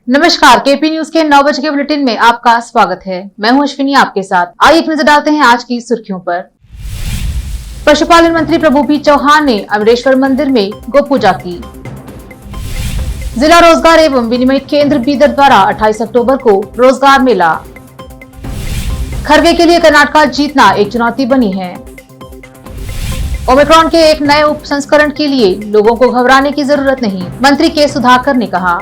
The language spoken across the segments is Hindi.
नमस्कार, केपी न्यूज के 9 बजे के बुलेटिन में आपका स्वागत है। मैं हूं अश्विनी आपके साथ। आइए एक नजर डालते हैं आज की सुर्खियों पर। पशुपालन मंत्री प्रभु पी चौहान ने अमरेश्वर मंदिर में गौ पूजा की। जिला रोजगार एवं विनिमय केंद्र बीदर द्वारा 28 अक्टूबर को रोजगार मेला। खरगे के लिए कर्नाटक जीतना एक चुनौती बनी है। ओमिक्रॉन के एक नए उप संस्करण के लिए लोगों को घबराने की जरूरत नहीं, मंत्री के सुधाकर ने कहा।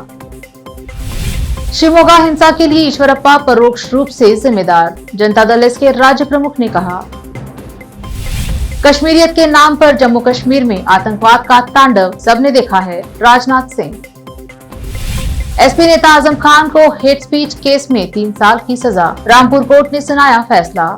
शिवमोगा हिंसा के लिए ईश्वरप्पा परोक्ष रूप से जिम्मेदार, जनता दल एस के राज्य प्रमुख ने कहा। कश्मीरियत के नाम पर जम्मू कश्मीर में आतंकवाद का तांडव सबने देखा है, राजनाथ सिंह। एसपी नेता आजम खान को हेट स्पीच केस में 3 साल की सजा, रामपुर कोर्ट ने सुनाया फैसला।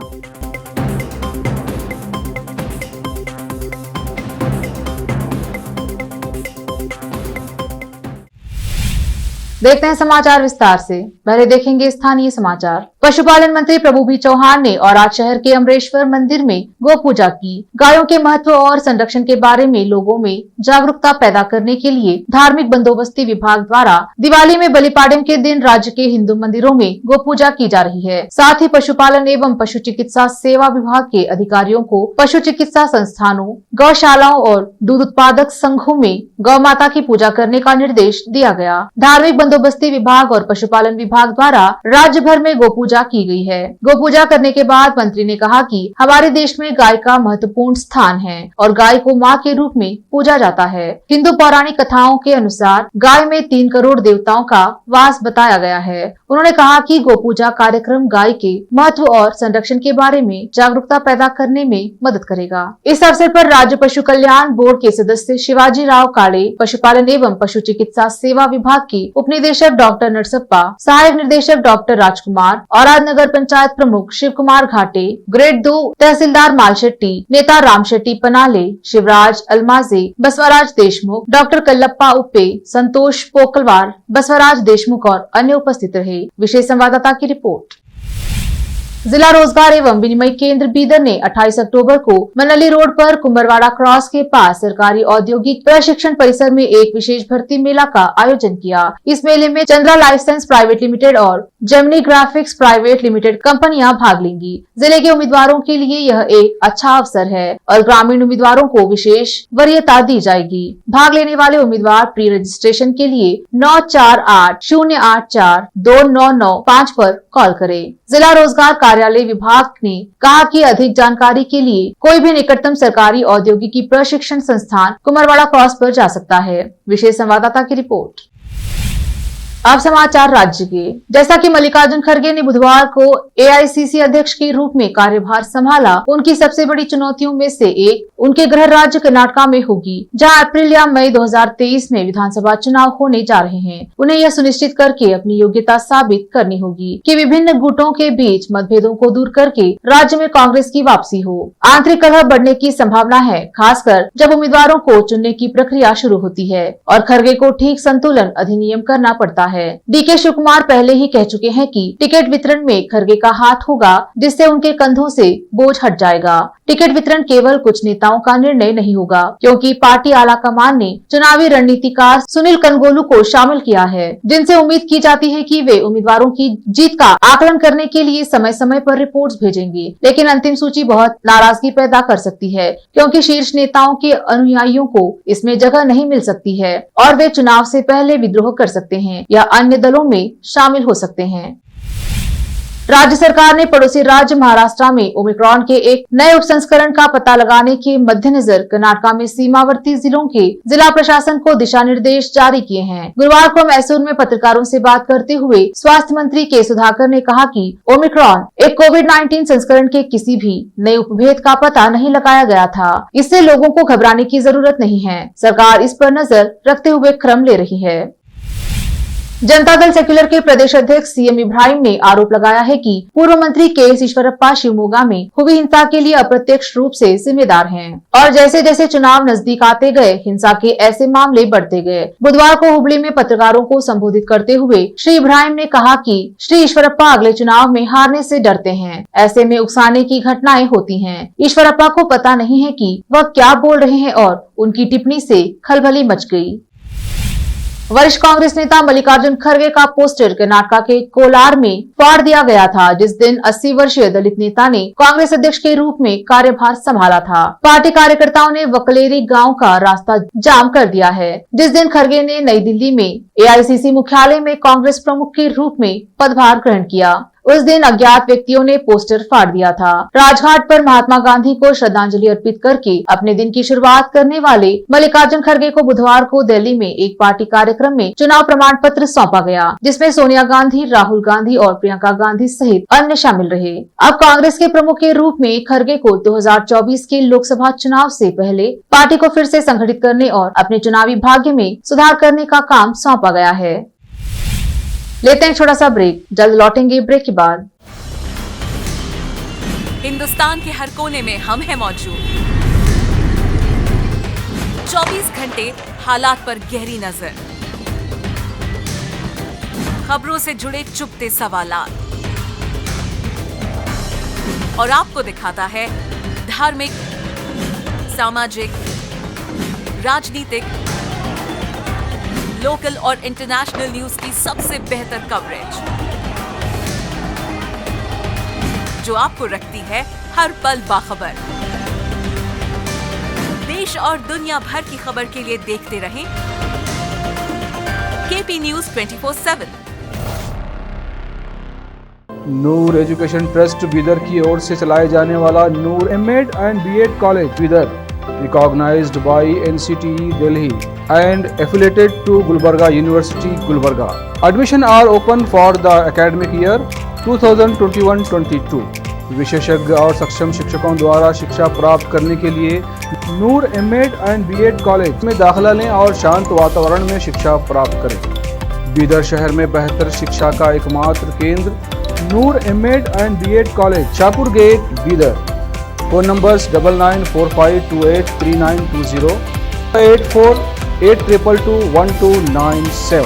देखते हैं समाचार विस्तार से। पहले देखेंगे स्थानीय समाचार। पशुपालन मंत्री प्रभु पी चौहान ने और आज शहर के अमरेश्वर मंदिर में गौ पूजा की। गायों के महत्व और संरक्षण के बारे में लोगों में जागरूकता पैदा करने के लिए धार्मिक बंदोबस्ती विभाग द्वारा दिवाली में बलिपाड्यम के दिन राज्य के हिंदू मंदिरों में गौ पूजा की जा रही है। साथ ही पशुपालन एवं पशु चिकित्सा सेवा विभाग के अधिकारियों को पशु चिकित्सा संस्थानों, गौशालाओं और दूध उत्पादक संघों में गौ माता की पूजा करने का निर्देश दिया गया। धार्मिक बंदोबस्ती विभाग और पशुपालन विभाग द्वारा राज्य भर में गौ पूजा की गई है। गौ पूजा करने के बाद मंत्री ने कहा कि हमारे देश में गाय का महत्वपूर्ण स्थान है और गाय को मां के रूप में पूजा जाता है। हिंदू पौराणिक कथाओं के अनुसार गाय में 3 करोड़ देवताओं का वास बताया गया है। उन्होंने कहा कि गौ पूजा कार्यक्रम गाय के महत्व और संरक्षण के बारे में जागरूकता पैदा करने में मदद करेगा। इस अवसर पर राज्य पशु कल्याण बोर्ड के सदस्य शिवाजी राव काले, पशुपालन एवं पशु चिकित्सा सेवा विभाग की उपनिदेशक डॉक्टर नरसप्पा, सहायक निर्देशक डॉक्टर राजकुमार, औराद नगर पंचायत प्रमुख शिव कुमार घाटे, ग्रेड 2 तहसीलदार मालशेट्टी, नेता राम शेट्टी पनाले, शिवराज अलमाजे, बसवराज देशमुख, डॉक्टर कल्लप्पा उप्पे, संतोष पोकलवार, बसवराज देशमुख और अन्य उपस्थित रहे। विशेष संवाददाता की रिपोर्ट। जिला रोजगार एवं विनिमय केंद्र बीदर ने 28 अक्टूबर को मनली रोड पर कुंभरवाड़ा क्रॉस के पास सरकारी औद्योगिक प्रशिक्षण परिसर में एक विशेष भर्ती मेला का आयोजन किया। इस मेले में चंद्रा लाइसेंस प्राइवेट लिमिटेड और जेमिनी ग्राफिक्स प्राइवेट लिमिटेड कंपनियां भाग लेंगी। जिले के उम्मीदवारों के लिए यह एक अच्छा अवसर है और ग्रामीण उम्मीदवारों को विशेष वरीयता दी जाएगी। भाग लेने वाले उम्मीदवार प्री रजिस्ट्रेशन के लिए 9480842995 पर कॉल करें। जिला रोजगार कार्यालय विभाग ने कहा कि अधिक जानकारी के लिए कोई भी निकटतम सरकारी औद्योगिकी प्रशिक्षण संस्थान कुंभरवाड़ा क्रॉस पर जा सकता है। विशेष संवाददाता की रिपोर्ट। अब समाचार राज्य के। जैसा कि मल्लिकार्जुन खड़गे ने बुधवार को एआईसीसी अध्यक्ष के रूप में कार्यभार संभाला, उनकी सबसे बड़ी चुनौतियों में से एक उनके गृह राज्य कर्नाटक में होगी, जहां अप्रैल या मई 2023 में विधानसभा चुनाव होने जा रहे हैं। उन्हें यह सुनिश्चित करके अपनी योग्यता साबित करनी होगी कि विभिन्न गुटों के बीच मतभेदों को दूर करके राज्य में कांग्रेस की वापसी हो। आंतरिक कलह बढ़ने की संभावना है, खासकर जब उम्मीदवारों को चुनने की प्रक्रिया शुरू होती है और खड़गे को ठीक संतुलन अधिनियम करना पड़ता है। डीके शिव कुमार पहले ही कह चुके हैं कि टिकट वितरण में खड़गे का हाथ होगा, जिससे उनके कंधों से बोझ हट जाएगा। टिकट वितरण केवल कुछ नेताओं का निर्णय नहीं होगा, क्योंकि पार्टी आला कमान ने चुनावी रणनीतिकार सुनील कनगोलू को शामिल किया है, जिनसे उम्मीद की जाती है कि वे उम्मीदवारों की जीत का आकलन करने के लिए समय समय पर रिपोर्ट्स भेजेंगे। लेकिन अंतिम सूची बहुत नाराजगी पैदा कर सकती है, क्योंकि शीर्ष नेताओं के अनुयायियों को इसमें जगह नहीं मिल सकती है और वे चुनाव से पहले विद्रोह कर सकते हैं या अन्य दलों में शामिल हो सकते हैं। राज्य सरकार ने पड़ोसी राज्य महाराष्ट्र में ओमिक्रॉन के एक नए उपसंस्करण का पता लगाने के मद्देनजर कर्नाटक में सीमावर्ती जिलों के जिला प्रशासन को दिशा निर्देश जारी किए हैं। गुरुवार को मैसूर में पत्रकारों से बात करते हुए स्वास्थ्य मंत्री के सुधाकर ने कहा कि ओमिक्रॉन एक कोविड-19 संस्करण के किसी भी नए उपभेद का पता नहीं लगाया गया था। इससे लोगों को घबराने की जरूरत नहीं है। सरकार इस पर नजर रखते हुए क्रम ले रही है। जनता दल सेक्युलर के प्रदेश अध्यक्ष सीएम इब्राहिम ने आरोप लगाया है कि पूर्व मंत्री के एस ईश्वरप्पा शिवमोगा में हुई हिंसा के लिए अप्रत्यक्ष रूप से जिम्मेदार हैं और जैसे जैसे चुनाव नजदीक आते गए हिंसा के ऐसे मामले बढ़ते गए। बुधवार को हुबली में पत्रकारों को संबोधित करते हुए श्री इब्राहिम ने कहा कि श्री ईश्वरप्पा अगले चुनाव में हारने से डरते हैं। ऐसे में उकसाने की घटनाएं होती हैं। ईश्वरप्पा को पता नहीं है कि वह क्या बोल रहे हैं और उनकी टिप्पणी से खलबली मच गई। वरिष्ठ कांग्रेस नेता मल्लिकार्जुन खड़गे का पोस्टर कर्नाटक के कोलार में फाड़ दिया गया था, जिस दिन 80 वर्षीय दलित नेता ने कांग्रेस अध्यक्ष के रूप में कार्यभार संभाला था। पार्टी कार्यकर्ताओं ने वकलेरी गांव का रास्ता जाम कर दिया है, जिस दिन खड़गे ने नई दिल्ली में एआईसीसी मुख्यालय में कांग्रेस प्रमुख के रूप में पदभार ग्रहण किया। उस दिन अज्ञात व्यक्तियों ने पोस्टर फाड़ दिया था। राजघाट पर महात्मा गांधी को श्रद्धांजलि अर्पित करके अपने दिन की शुरुआत करने वाले मल्लिकार्जुन खड़गे को बुधवार को दिल्ली में एक पार्टी कार्यक्रम में चुनाव प्रमाण पत्र सौंपा गया, जिसमें सोनिया गांधी, राहुल गांधी और प्रियंका गांधी सहित अन्य शामिल रहे। अब कांग्रेस के प्रमुख के रूप में खड़गे को 2024 के लोकसभा चुनाव से पहले पार्टी को फिर से संगठित करने और अपने चुनावी भाग्य में सुधार करने का काम सौंपा गया है। लेते हैं छोटा सा ब्रेक, जल्द लौटेंगे ब्रेक के बाद। हिंदुस्तान के हर कोने में हम हैं मौजूद। 24 घंटे हालात पर गहरी नजर, खबरों से जुड़े चुपते सवालात, और आपको दिखाता है धार्मिक, सामाजिक, राजनीतिक, लोकल और इंटरनेशनल न्यूज की सबसे बेहतर कवरेज, जो आपको रखती है हर पल बाखबर। देश और दुनिया भर की खबर के लिए देखते रहें KP news 24/7। Noor education trust Bidar की ओर से चलाए जाने वाला Noor MEd and BEd college Bidar, recognized by NCTE Delhi and affiliated to Gulbarga University, Gulbarga. Admission are open for the academic year 2021-22. विशेषज्ञ और सक्षम शिक्षकों द्वारा शिक्षा प्राप्त करने के लिए नूर एमएड एंड बीएड कॉलेज में दाखिला लें और शांत वातावरण में शिक्षा प्राप्त करें। बीदर शहर में बेहतर शिक्षा का एकमात्र केंद्र Noor MEd and BEd college, Shahpur gate, Bidar. Phone numbers 9945283920, 8482221297।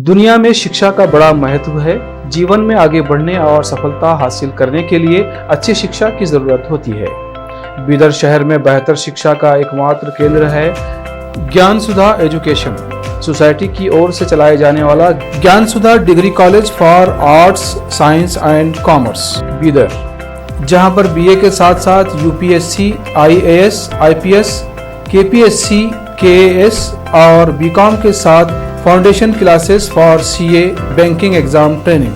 दुनिया में शिक्षा का बड़ा महत्व है। जीवन में आगे बढ़ने और सफलता हासिल करने के लिए अच्छी शिक्षा की जरूरत होती है। बीदर शहर में बेहतर शिक्षा का एकमात्र केंद्र है ज्ञान सुधा एजुकेशन सोसाइटी की ओर से चलाए जाने वाला Gyan Sudha degree college for arts, science and commerce, Bidar, जहां पर बीए के साथ साथ UPSC, IAS, IPS, KPSC, KAS और बीकॉम के साथ foundation classes for CA, banking exam training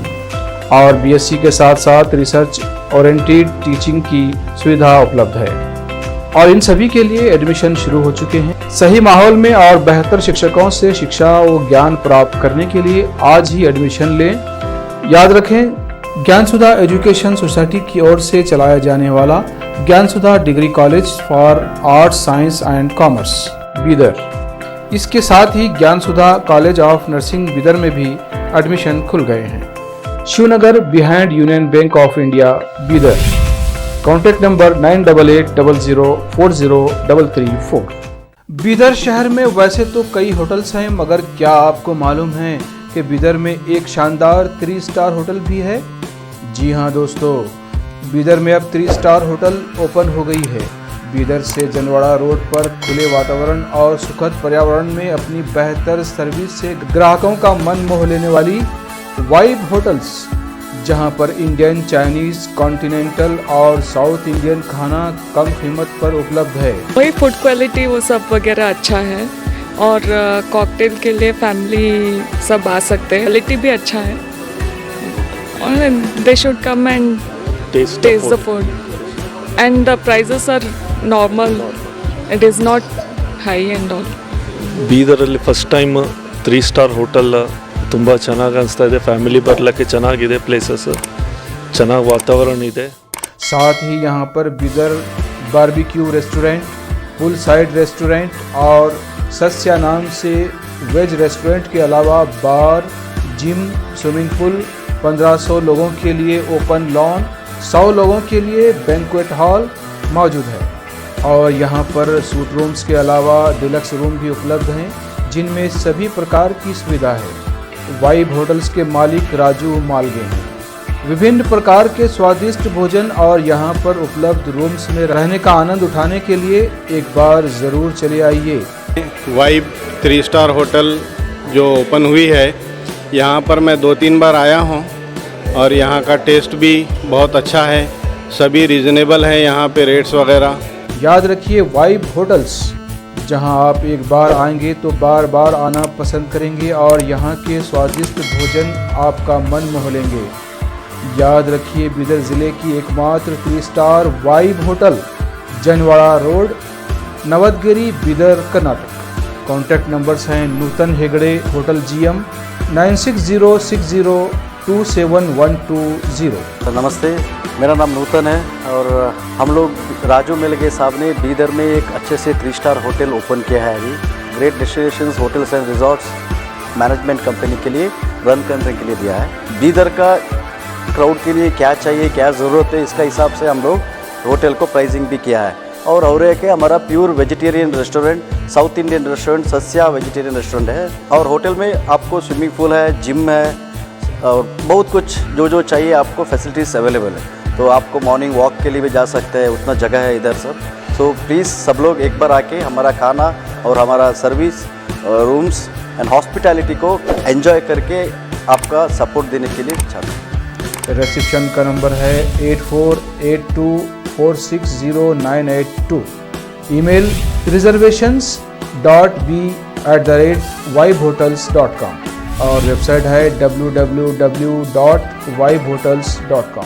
और बीएससी के साथ साथ रिसर्च ओरिएंटेड टीचिंग की सुविधा उपलब्ध है और इन सभी के लिए एडमिशन शुरू हो चुके हैं। सही माहौल में और बेहतर शिक्षकों से शिक्षा व ज्ञान प्राप्त करने के लिए आज ही एडमिशन लें। याद रखें, ज्ञान सुधा एजुकेशन सोसाइटी की ओर से चलाया जाने वाला Gyan Sudha degree college for arts, science and commerce, Bidar. इसके साथ ही Gyan Sudha college of nursing Bidar में भी एडमिशन खुल गए हैं। Shivnagar behind Union Bank of India, Bidar. Contact number 9888403334। Bidar शहर में वैसे तो कई होटल्स हैं, मगर क्या आपको मालूम है कि बीदर में एक शानदार 3 स्टार होटल भी है? जी हाँ दोस्तों, बीदर में अब 3 स्टार होटल ओपन हो गई है। बीदर से जनवाड़ा रोड पर खुले वातावरण और सुखद पर्यावरण में अपनी बेहतर सर्विस से ग्राहकों का मन मोह लेने वाली वाइब होटल्स, जहां पर इंडियन, चाइनीज, कॉन्टिनेंटल और साउथ इंडियन खाना कम कीमत पर उपलब्ध है। वही फूड क्वालिटी वो सब वगैरह अच्छा है और कॉकटेल के लिए फैमिली सब आ सकते हैं। क्वालिटी भी अच्छा है और they should come and taste the food and the prices are normal, it is not high and all. ಬೀದರಲ್ಲಿ ಫಸ್ಟ್ ಟೈಮ್ 3 ಸ್ಟಾರ್ ಹೋಟೆಲ್ ತುಂಬ ಚೆನ್ನಾಗಿ ಅನಿಸ್ತಾ ಇದೆ. ಫ್ಯಾಮಿಲಿ ಬರಲಿಕ್ಕೆ ಚೆನ್ನಾಗಿದೆ, ಪ್ಲೇಸಸ್ ಚೆನ್ನಾಗಿ ವಾತಾವರಣ ಇದೆ. साथ ही यहाँ पर बीदर बारबेक्यू रेस्टोरेंट, पुल साइड रेस्टोरेंट और सस्या नाम से वेज रेस्टोरेंट के अलावा बार, जिम, स्विमिंग पूल, 1500 लोगों के लिए ओपन लॉन, 100 लोगों के लिए बैंक्वेट हॉल मौजूद है और यहाँ पर सूट रूम्स के अलावा डिलक्स रूम भी उपलब्ध हैं, जिनमें सभी प्रकार की सुविधा है। वाइब होटल्स के मालिक राजू मालगे हैं। विभिन्न प्रकार के स्वादिष्ट भोजन और यहाँ पर उपलब्ध रूम्स में रहने का आनंद उठाने के लिए एक बार ज़रूर चले आइए। वाइब 3 स्टार होटल जो ओपन हुई है, यहाँ पर मैं 2-3 बार आया हूँ और यहाँ का टेस्ट भी बहुत अच्छा है। सभी रीज़नेबल हैं यहाँ पे रेट्स वगैरह। याद रखिए वाइब होटल्स, जहां आप एक बार आएंगे तो बार बार आना पसंद करेंगे और यहाँ के स्वादिष्ट भोजन आपका मन मोह लेंगे। याद रखिए बीदर ज़िले की एकमात्र 3 star vibe hotel, Janwada road, Navadgiri, Bidar, Karnataka. Contact numbers हैं नूतन हेगड़े, होटल GM 9606027120। नमस्ते, मेरा नाम नूतन है और हम लोग राजू मिलगे साहब ने बीदर में एक अच्छे से 3 स्टार होटल ओपन किया है अभी। Great destinations hotels and resorts management company के लिए रन करने के लिए दिया है। बीदर का क्राउड के लिए क्या चाहिए, क्या ज़रूरत है, इसका हिसाब से हम लोग होटल को प्राइसिंग भी किया है। और एक है हमारा pure vegetarian restaurant, south Indian restaurant, Sasya vegetarian restaurant है। और होटल में आपको स्विमिंग पूल है, जिम है और बहुत कुछ जो चाहिए आपको फैसिलिटीज़ अवेलेबल है। तो आपको मॉर्निंग वॉक के लिए भी जा सकते हैं, उतना जगह है इधर सब। तो प्लीज़ सब लोग एक बार आके हमारा खाना और हमारा सर्विस, रूम्स एंड हॉस्पिटैलिटी को एंजॉय करके आपका सपोर्ट देने के लिए चाहते हैं। रिसेप्शन का नंबर है 8482460982। ईमेल reservations.b@vibehotels.com और वेबसाइट है www.vibehotels.com।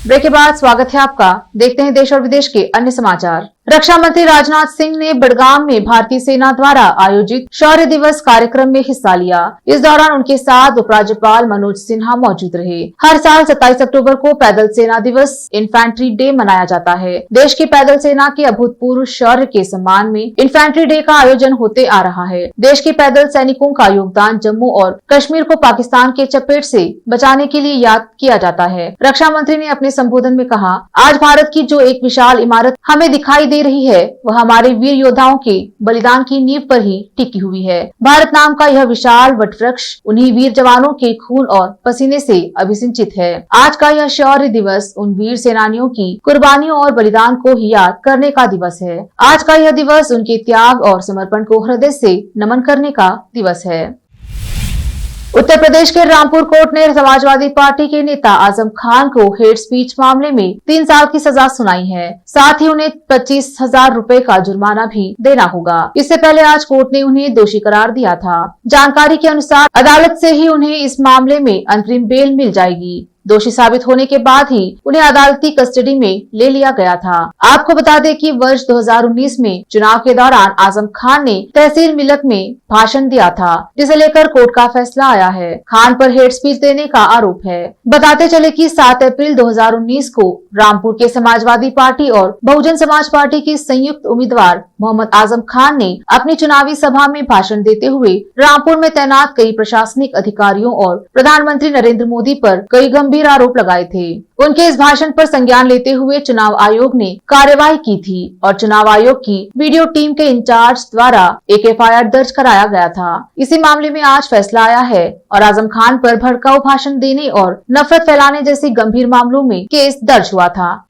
ब्रेक के बाद स्वागत है आपका। देखते हैं देश और विदेश के अन्य समाचार। रक्षा मंत्री राजनाथ सिंह ने बडगाम में भारतीय सेना द्वारा आयोजित शौर्य दिवस कार्यक्रम में हिस्सा लिया। इस दौरान उनके साथ उपराज्यपाल मनोज सिन्हा मौजूद रहे। हर साल 27 अक्टूबर को पैदल सेना दिवस इन्फेंट्री डे मनाया जाता है। देश की पैदल सेना के अभूतपूर्व शौर्य के सम्मान में इन्फेंट्री डे का आयोजन होते आ रहा है। देश के पैदल सैनिकों का योगदान जम्मू और कश्मीर को पाकिस्तान के चपेट से बचाने के लिए याद किया जाता है। रक्षा मंत्री ने अपने संबोधन में कहा, आज भारत की जो एक विशाल इमारत हमें दिखाई दे रही है, वह हमारे वीर योद्धाओं के बलिदान की नींव पर ही टिकी हुई है। भारत नाम का यह विशाल वटवृक्ष उन्हीं वीर जवानों के खून और पसीने से अभिसिंचित है। आज का यह शौर्य दिवस उन वीर सेनानियों की कुर्बानियों और बलिदान को ही याद करने का दिवस है। आज का यह दिवस उनके त्याग और समर्पण को हृदय से नमन करने का दिवस है। उत्तर प्रदेश के रामपुर कोर्ट ने समाजवादी पार्टी के नेता आजम खान को हेट स्पीच मामले में 3 साल की सजा सुनाई है। साथ ही उन्हें 25,000 रुपए का जुर्माना भी देना होगा। इससे पहले आज कोर्ट ने उन्हें दोषी करार दिया था। जानकारी के अनुसार अदालत से ही उन्हें इस मामले में अंतरिम बेल मिल जाएगी। दोषी साबित होने के बाद ही उन्हें अदालती कस्टडी में ले लिया गया था। आपको बता दें कि वर्ष 2019 में चुनाव के दौरान आजम खान ने तहसील मिलक में भाषण दिया था, जिसे लेकर कोर्ट का फैसला आया है। खान पर हेट स्पीच देने का आरोप है। बताते चले कि 7 अप्रैल 2019 को रामपुर के समाजवादी पार्टी और बहुजन समाज पार्टी के संयुक्त उम्मीदवार मोहम्मद आजम खान ने अपनी चुनावी सभा में भाषण देते हुए रामपुर में तैनात कई प्रशासनिक अधिकारियों और प्रधानमंत्री नरेंद्र मोदी पर कई गंभीर आरोप लगाए थे। उनके इस भाषण पर संज्ञान लेते हुए चुनाव आयोग ने कार्यवाही की थी और चुनाव आयोग की वीडियो टीम के इंचार्ज द्वारा एक FIR दर्ज कराया गया था। इसी मामले में आज फैसला आया है और आजम खान पर भड़काऊ भाषण देने और नफरत फैलाने जैसे गंभीर मामलों में केस दर्ज हुआ था।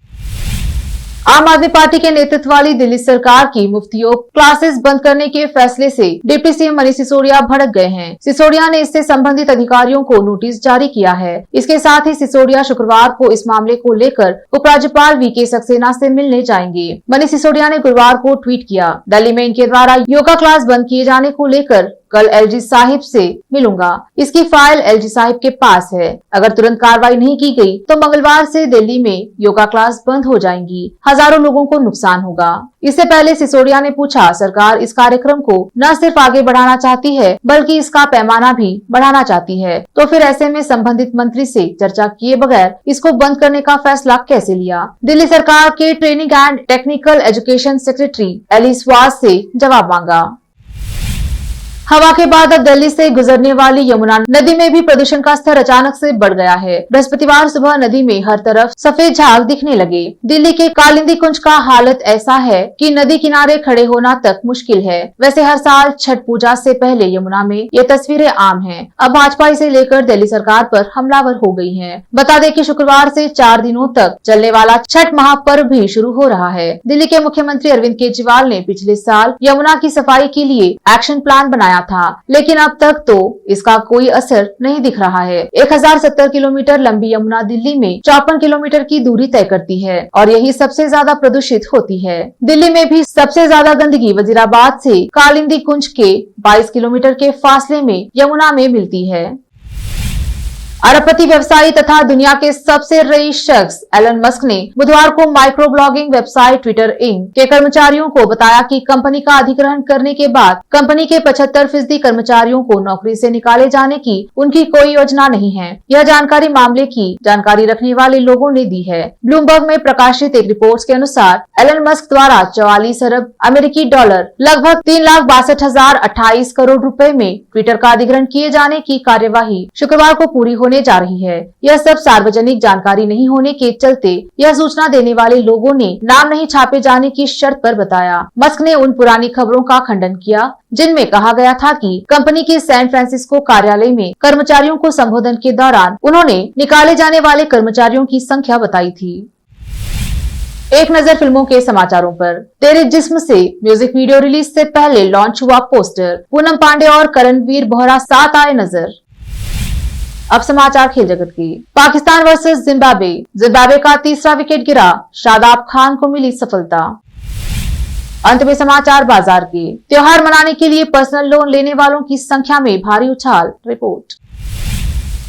आम आदमी पार्टी के नेतृत्व वाली दिल्ली सरकार की मुफ्त योग क्लासेस बंद करने के फैसले से डिप्टी सीएम मनीष सिसोदिया भड़क गए हैं। सिसोदिया ने इससे संबंधित अधिकारियों को नोटिस जारी किया है। इसके साथ ही सिसोदिया शुक्रवार को इस मामले को लेकर उपराज्यपाल VK सक्सेना से मिलने जाएंगे। मनीष सिसोदिया ने गुरुवार को ट्वीट किया, दिल्ली में इनके द्वारा योगा क्लास बंद किए जाने को लेकर कल LG साहिब से मिलूंगा। इसकी फाइल LG साहिब के पास है। अगर तुरंत कार्रवाई नहीं की गई तो मंगलवार से दिल्ली में योगा क्लास बंद हो जाएंगी। हजारों लोगों को नुकसान होगा। इससे पहले सिसोदिया ने पूछा, सरकार इस कार्यक्रम को न सिर्फ आगे बढ़ाना चाहती है बल्कि इसका पैमाना भी बढ़ाना चाहती है, तो फिर ऐसे में संबंधित मंत्री से चर्चा किए बगैर इसको बंद करने का फैसला कैसे लिया? दिल्ली सरकार के training and technical education secretary Alice Vaz से जवाब मांगा। हवा के बाद अब दिल्ली से गुजरने वाली यमुना नदी में भी प्रदूषण का स्तर अचानक से बढ़ गया है। बृहस्पतिवार सुबह नदी में हर तरफ सफेद झाग दिखने लगे। दिल्ली के कालिंदी कुंज का हालत ऐसा है कि नदी किनारे खड़े होना तक मुश्किल है। वैसे हर साल छठ पूजा से पहले यमुना में ये तस्वीरें आम हैं। अब भाजपा इसे लेकर दिल्ली सरकार पर हमलावर हो गई है। बता दें कि शुक्रवार से 4 दिनों तक चलने वाला छठ महापर्व भी शुरू हो रहा है। दिल्ली के मुख्यमंत्री अरविंद केजरीवाल ने पिछले साल यमुना की सफाई के लिए एक्शन प्लान बनाया था, लेकिन अब तक तो इसका कोई असर नहीं दिख रहा है। 1070 किलोमीटर लंबी यमुना दिल्ली में 54 किलोमीटर की दूरी तय करती है और यही सबसे ज्यादा प्रदूषित होती है। दिल्ली में भी सबसे ज्यादा गंदगी वजीराबाद से कालिंदी कुंज के 22 किलोमीटर के फासले में यमुना में मिलती है। अरबपति व्यवसायी तथा दुनिया के सबसे रईस शख्स एलन मस्क ने बुधवार को micro blogging website Twitter ink के कर्मचारियों को बताया कि कंपनी का अधिग्रहण करने के बाद कंपनी के 75% कर्मचारियों को नौकरी से निकाले जाने की उनकी कोई योजना नहीं है। यह जानकारी मामले की जानकारी रखने वाले लोगों ने दी है। ब्लूमबर्ग में प्रकाशित एक रिपोर्ट के अनुसार एलन मस्क द्वारा 44 अरब अमेरिकी डॉलर लगभग 3,62,028 करोड़ रुपए में ट्विटर का अधिग्रहण किए जाने की कार्यवाही शुक्रवार को पूरी होने जा रही है। यह सब सार्वजनिक जानकारी नहीं होने के चलते यह सूचना देने वाले लोगों ने नाम नहीं छापे जाने की शर्त पर बताया। मस्क ने उन पुरानी खबरों का खंडन किया जिनमें कहा गया था कि कंपनी के सैन फ्रांसिस्को कार्यालय में कर्मचारियों को संबोधन के दौरान उन्होंने निकाले जाने वाले कर्मचारियों की संख्या बताई थी। एक नजर फिल्मों के समाचारों पर। तेरे जिस्म से म्यूजिक वीडियो रिलीज से पहले लॉन्च हुआ पोस्टर। पूनम पांडे और करणवीर बोहरा साथ आए नजर। अब समाचार खेल जगत की। पाकिस्तान वर्सेस जिम्बाब्वे का तीसरा विकेट गिरा। शादाब खान को मिली सफलता। अंत में समाचार बाजार के। त्योहार मनाने के लिए पर्सनल लोन लेने वालों की संख्या में भारी उछाल। रिपोर्ट।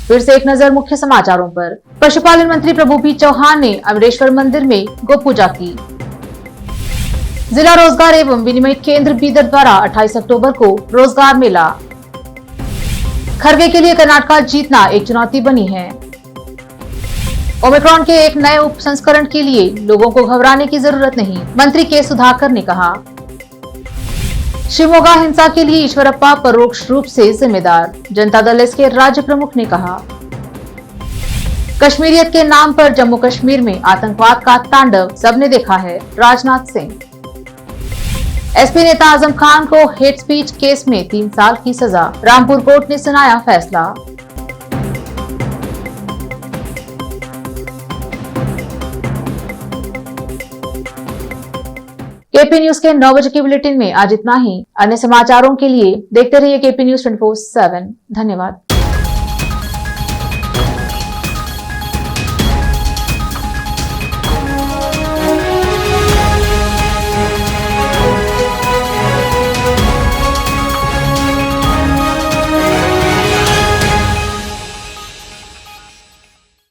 फिर से एक नजर मुख्य समाचारों पर। पशुपालन मंत्री प्रभु पी चौहान ने अमरेश्वर मंदिर में गो पूजा की। जिला रोजगार एवं विनिमय केंद्र बीदर द्वारा 28 अक्टूबर को रोजगार मेला। खरगे के लिए कर्नाटक जीतना एक चुनौती बनी है। ओमिक्रॉन के एक नए उप संस्करण के लिए लोगों को घबराने की जरूरत नहीं, मंत्री के सुधाकर ने कहा। शिवमोगा हिंसा के लिए ईश्वरप्पा परोक्ष रूप से जिम्मेदार, जनता दल एस के राज्य प्रमुख ने कहा। कश्मीरियत के नाम पर जम्मू कश्मीर में आतंकवाद का तांडव सबने देखा है, राजनाथ सिंह। एसपी नेता आजम खान को हेट स्पीच केस में 3 साल की सजा, रामपुर कोर्ट ने सुनाया फैसला। केपी न्यूज के 9 बजे के बुलेटिन में आज इतना ही। अन्य समाचारों के लिए देखते रहिए केपी न्यूज 24/7। धन्यवाद।